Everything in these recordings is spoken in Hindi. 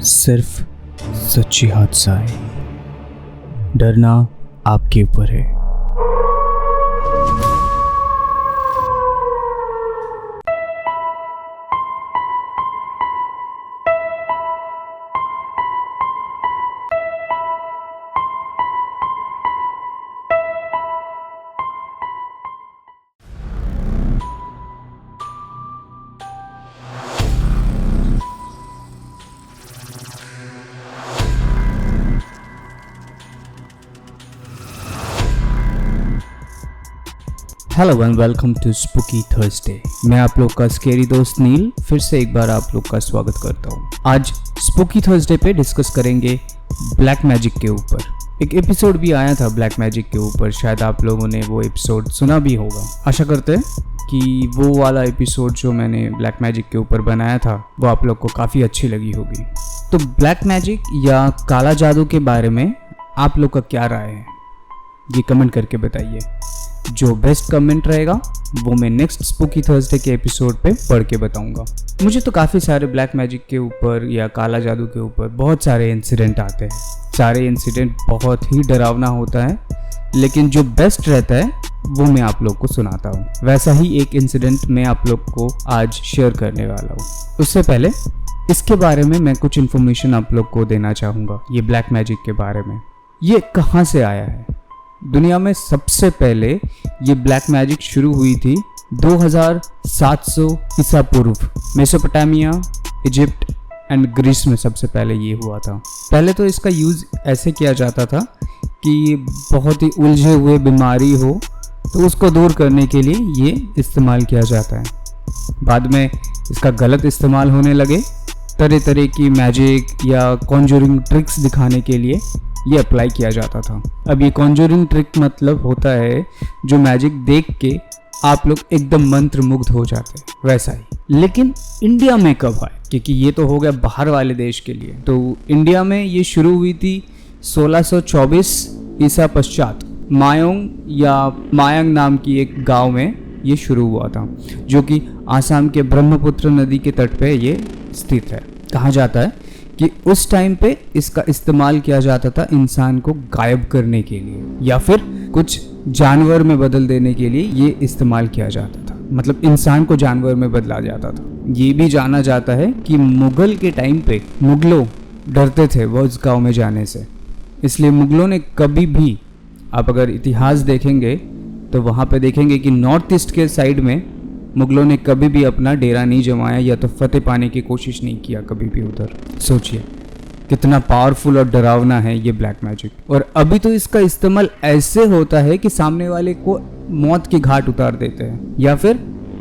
सिर्फ सच्ची हादसा है। डरना आपके ऊपर है। Hello and welcome to spooky Thursday. मैं आप लोग का स्केरी दोस्त नील फिर से एक बार आप लोग का स्वागत करता हूँ। आज स्पूकी थर्सडे पे डिस्कस करेंगे ब्लैक मैजिक के ऊपर। एक एपिसोड भी आया था ब्लैक मैजिक के ऊपर, शायद आप लोगों ने वो एपिसोड सुना भी होगा। आशा करते हैं कि वो वाला एपिसोड जो मैंने ब्लैक मैजिक के ऊपर बनाया था वो आप लोग को काफ़ी अच्छी लगी होगी। तो ब्लैक मैजिक या काला जादू के बारे में आप लोग का क्या राय है, ये कमेंट करके बताइए। जो बेस्ट कमेंट रहेगा वो मैं नेक्स्ट स्पूकी थर्सडे के एपिसोड पे पढ़ के बताऊंगा। मुझे तो काफ़ी सारे ब्लैक मैजिक के ऊपर या काला जादू के ऊपर बहुत सारे इंसिडेंट आते हैं। सारे इंसिडेंट बहुत ही डरावना होता है, लेकिन जो बेस्ट रहता है वो मैं आप लोग को सुनाता हूँ। वैसा ही एक इंसिडेंट मैं आप लोग को आज शेयर करने वाला हूँ। उससे पहले इसके बारे में मैं कुछ इन्फॉर्मेशन आप लोग को देना चाहूँगा। ये ब्लैक मैजिक के बारे में, ये कहाँ से आया है। दुनिया में सबसे पहले ये ब्लैक मैजिक शुरू हुई थी 2700 ईसा पूर्व। मेसोपोटामिया, इजिप्ट एंड ग्रीस में सबसे पहले ये हुआ था। पहले तो इसका यूज़ ऐसे किया जाता था कि बहुत ही उलझे हुए बीमारी हो तो उसको दूर करने के लिए ये इस्तेमाल किया जाता है। बाद में इसका गलत इस्तेमाल होने लगे। तरह तरह की मैजिक या कॉन्जूरिंग ट्रिक्स दिखाने के लिए ये अप्लाई किया जाता था। अब ये कॉन्जूरिंग ट्रिक मतलब होता है जो मैजिक देख के आप लोग एकदम मंत्र मुग्ध हो जाते हैं, वैसा ही। लेकिन इंडिया में कब आए, क्योंकि ये तो हो गया बाहर वाले देश के लिए। तो इंडिया में ये शुरू हुई थी 1624 ईसा पश्चात। मायोंग या मायांग नाम की एक गांव में ये शुरू हुआ था, जो कि आसाम के ब्रह्मपुत्र नदी के तट पे ये स्थित है। कहा जाता है कि उस टाइम पे इसका इस्तेमाल किया जाता था इंसान को गायब करने के लिए या फिर कुछ जानवर में बदल देने के लिए ये इस्तेमाल किया जाता था। मतलब इंसान को जानवर में बदला जाता था। ये भी जाना जाता है कि मुगल के टाइम पे मुगलों डरते थे वो उस गाँव में जाने से, इसलिए मुगलों ने कभी भी, आप अगर इतिहास देखेंगे तो वहाँ पे देखेंगे कि नॉर्थ ईस्ट के साइड में मुगलों ने कभी भी अपना डेरा नहीं जमाया या तो फतेह पाने की कोशिश नहीं किया कभी भी उधर। सोचिए कितना पावरफुल और डरावना है ये ब्लैक मैजिक। और अभी तो इसका इस्तेमाल ऐसे होता है कि सामने वाले को मौत की घाट उतार देते हैं, या फिर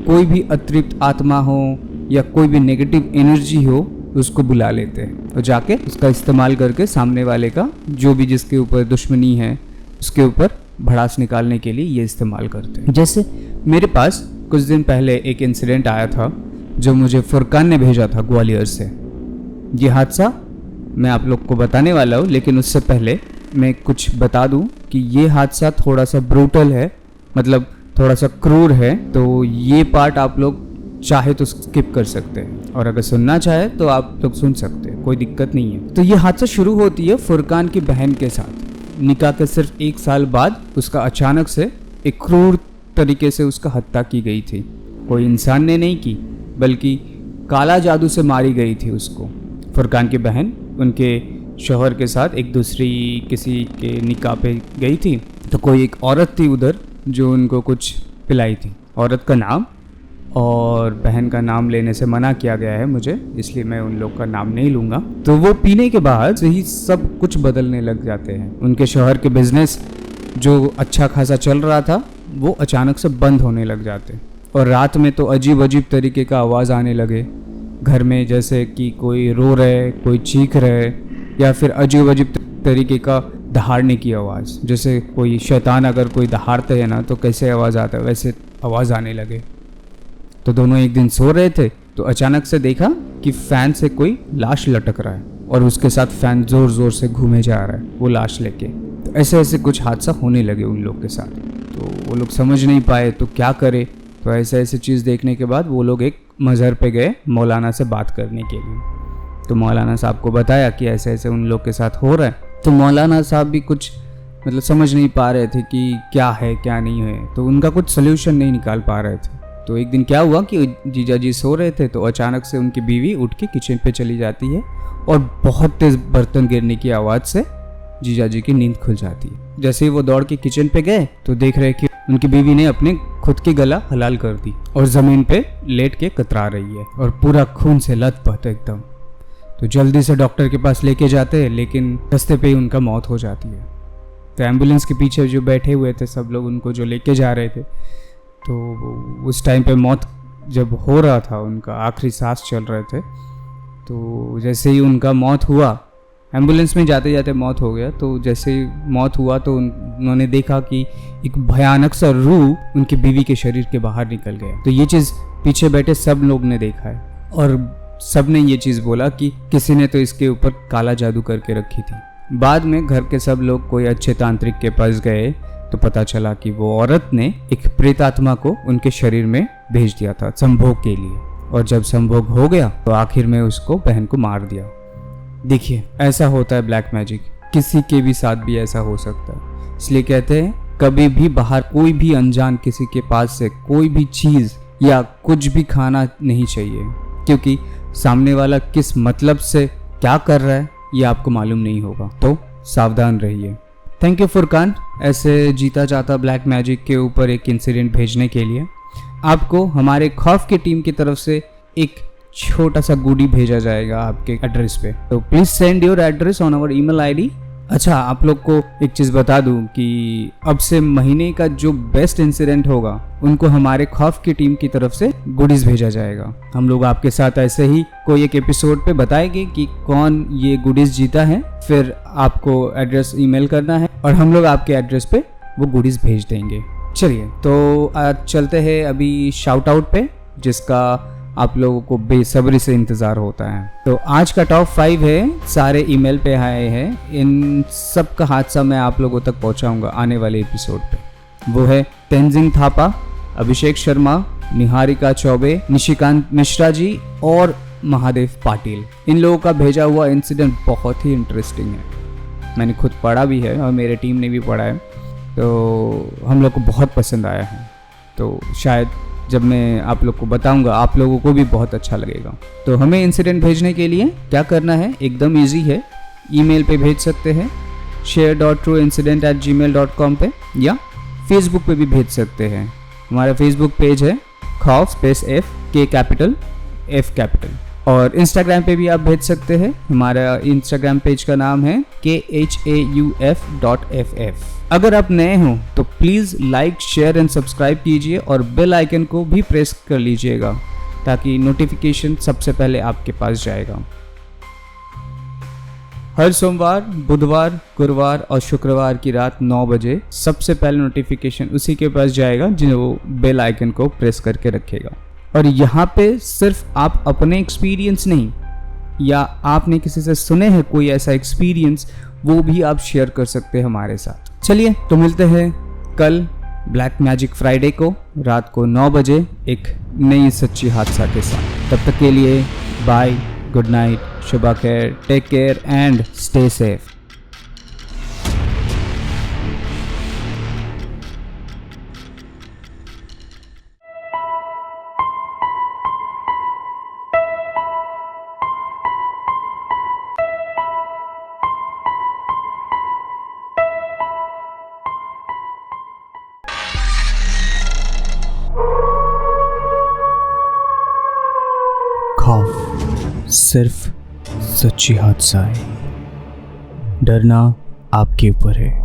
कोई भी अतृप्त आत्मा हो या कोई भी नेगेटिव एनर्जी हो उसको बुला लेते हैं और जाके उसका इस्तेमाल करके सामने वाले का जो भी जिसके ऊपर दुश्मनी है उसके ऊपर भड़ास निकालने के लिए ये इस्तेमाल करते हैं। जैसे मेरे पास कुछ दिन पहले एक इंसिडेंट आया था जो मुझे फुरकान ने भेजा था ग्वालियर से। ये हादसा मैं आप लोग को बताने वाला हूँ, लेकिन उससे पहले मैं कुछ बता दूँ कि ये हादसा थोड़ा सा ब्रूटल है, मतलब थोड़ा सा क्रूर है। तो ये पार्ट आप लोग चाहे तो स्किप कर सकते हैं, और अगर सुनना चाहे तो आप लोग सुन सकते हैं, कोई दिक्कत नहीं है। तो ये हादसा शुरू होती है फुरकान की बहन के साथ। निकाह के सिर्फ 1 साल बाद उसका अचानक से एक क्रूर तरीके से उसका हत्या की गई थी। कोई इंसान ने नहीं की, बल्कि काला जादू से मारी गई थी उसको। फुरकान की बहन उनके शौहर के साथ एक दूसरी किसी के निकाह पे गई थी, तो कोई एक औरत थी उधर जो उनको कुछ पिलाई थी। औरत का नाम और बहन का नाम लेने से मना किया गया है मुझे, इसलिए मैं उन लोग का नाम नहीं लूँगा। तो वो पीने के बाद से ही सब कुछ बदलने लग जाते हैं। उनके शौहर के बिजनेस जो अच्छा खासा चल रहा था वो अचानक से बंद होने लग जाते, और रात में तो अजीब अजीब तरीके का आवाज़ आने लगे घर में, जैसे कि कोई रो रहे, कोई चीख रहे, या फिर अजीब अजीब तरीके का दहाड़ने की आवाज़। जैसे कोई शैतान अगर कोई दहाड़ते हैं ना तो कैसे आवाज़ आता है, वैसे आवाज़ आने लगे। तो दोनों एक दिन सो रहे थे तो अचानक से देखा कि फ़ैन से कोई लाश लटक रहा है और उसके साथ फ़ैन ज़ोर ज़ोर से घूमे जा रहा है वो लाश लेके। तो ऐसे ऐसे कुछ हादसा होने लगे उन लोग के साथ। तो वो लोग समझ नहीं पाए तो क्या करे। तो ऐसे ऐसे चीज़ देखने के बाद वो लोग एक मज़हर पे गए मौलाना से बात करने के लिए। तो मौलाना साहब को बताया कि ऐसे ऐसे उन लोग के साथ हो रहा है। तो मौलाना साहब भी कुछ मतलब समझ नहीं पा रहे थे कि क्या है क्या नहीं है, तो उनका कुछ सोल्यूशन नहीं निकाल पा रहे थे। तो एक दिन क्या हुआ कि जीजा जी सो रहे थे, तो अचानक से उनकी बीवी उठ के किचन पे चली जाती है और बहुत तेज़ बर्तन गिरने की आवाज़ से जीजा जी की नींद खुल जाती है। जैसे ही वो दौड़ के किचन पे गए तो देख रहे कि उनकी बीवी ने अपने खुद की गला हलाल कर दी और ज़मीन पे लेट के कतरा रही है और पूरा खून से लथपथ एकदम। तो जल्दी से डॉक्टर के पास लेके जाते हैं, लेकिन रास्ते पे ही उनका मौत हो जाती है। तो एम्बुलेंस के पीछे जो बैठे हुए थे सब लोग, उनको जो लेके जा रहे थे, तो उस टाइम पे मौत जब हो रहा था, उनका आखिरी सांस चल रहे थे, तो जैसे ही उनका मौत हुआ, एम्बुलेंस में जाते जाते मौत हो गया। तो जैसे ही मौत हुआ तो उन्होंने देखा कि एक भयानक सा रूह उनकी बीवी के शरीर के बाहर निकल गया। तो ये चीज़ पीछे बैठे सब लोग ने देखा है और सब ने ये चीज़ बोला कि किसी ने तो इसके ऊपर काला जादू करके रखी थी। बाद में घर के सब लोग कोई अच्छे तांत्रिक के पास गए तो पता चला कि वो औरत ने एक प्रेतात्मा को उनके शरीर में भेज दिया था संभोग के लिए, और जब संभोग हो गया तो आखिर में उसको बहन को मार दिया। देखिए, ऐसा होता है ब्लैक मैजिक, किसी के भी साथ भी ऐसा हो सकता है। इसलिए कहते हैं कभी भी बाहर कोई भी अनजान किसी के पास से कोई भी चीज़ या कुछ भी खाना नहीं चाहिए, क्योंकि सामने वाला किस मतलब से क्या कर रहा है ये आपको मालूम नहीं होगा। तो सावधान रहिए। थैंक यू फुरकान, ऐसे जीता जाता ब्लैक मैजिक के ऊपर एक इंसिडेंट भेजने के लिए। आपको हमारे खौफ की टीम की तरफ से एक छोटा सा गुडी भेजा जाएगा आपके एड्रेस पे। तो please send your address on our email ID. अच्छा, आप लोग को एक चीज़ बता दूं कि अब से महीने का जो बेस्ट इंसिडेंट होगा उनको हमारे खौफ की टीम की तरफ से गुडीज भेजा जाएगा। हम लोग आपके साथ ऐसे ही कोई एक एपिसोड पे बताएंगे कि कौन ये गुडीज जीता है, फिर आपको एड्रेस ईमेल करना है और हम लोग आपके एड्रेस पे वो गुडीज भेज देंगे। चलिए, तो आज चलते हैं अभी शाउट आउट पे, जिसका आप लोगों को बेसब्री से इंतज़ार होता है। तो आज का टॉप 5 है, सारे ईमेल पे आए हैं। इन सब का हादसा मैं आप लोगों तक पहुंचाऊंगा आने वाले एपिसोड पे। वो है तेंजिंग थापा, अभिषेक शर्मा, निहारिका चौबे, निशिकांत मिश्रा जी और महादेव पाटिल। इन लोगों का भेजा हुआ इंसिडेंट बहुत ही इंटरेस्टिंग है। मैंने खुद पढ़ा भी है और मेरे टीम ने भी पढ़ा है, तो हम लोग को बहुत पसंद आया है। तो शायद जब मैं आप लोग को बताऊंगा आप लोगों को भी बहुत अच्छा लगेगा। तो हमें इंसिडेंट भेजने के लिए क्या करना है, एकदम इजी है। ईमेल पे भेज सकते हैं share.trueincident@gmail.com पे, या फेसबुक पे भी भेज सकते हैं। हमारा फेसबुक पेज है खौफ space F K capital F capital, और इंस्टाग्राम पे भी आप भेज सकते हैं। हमारा इंस्टाग्राम पेज का नाम है KHAUF.FF। अगर आप नए हो तो please like, share and subscribe कीजिए और बेल आइकन को भी प्रेस कर लीजिएगा ताकि नोटिफिकेशन सबसे पहले आपके पास जाएगा। हर सोमवार, बुधवार, गुरुवार और शुक्रवार की रात 9 बजे सबसे पहले नोटिफिकेशन उसी के पास जाएगा जो बेल आइकन को प्रेस करके रखेगा। और यहाँ पे सिर्फ आप अपने एक्सपीरियंस नहीं, या आपने किसी से सुने हैं कोई ऐसा एक्सपीरियंस, वो भी आप शेयर कर सकते हैं हमारे साथ। चलिए, तो मिलते हैं कल ब्लैक मैजिक फ्राइडे को रात को 9 बजे एक नई सच्ची हादसा के साथ। तब तक के लिए बाय, गुड नाइट, शुभ खैर, take care and stay safe. खौफ सिर्फ सच्ची हादसा है, डरना आपके ऊपर है।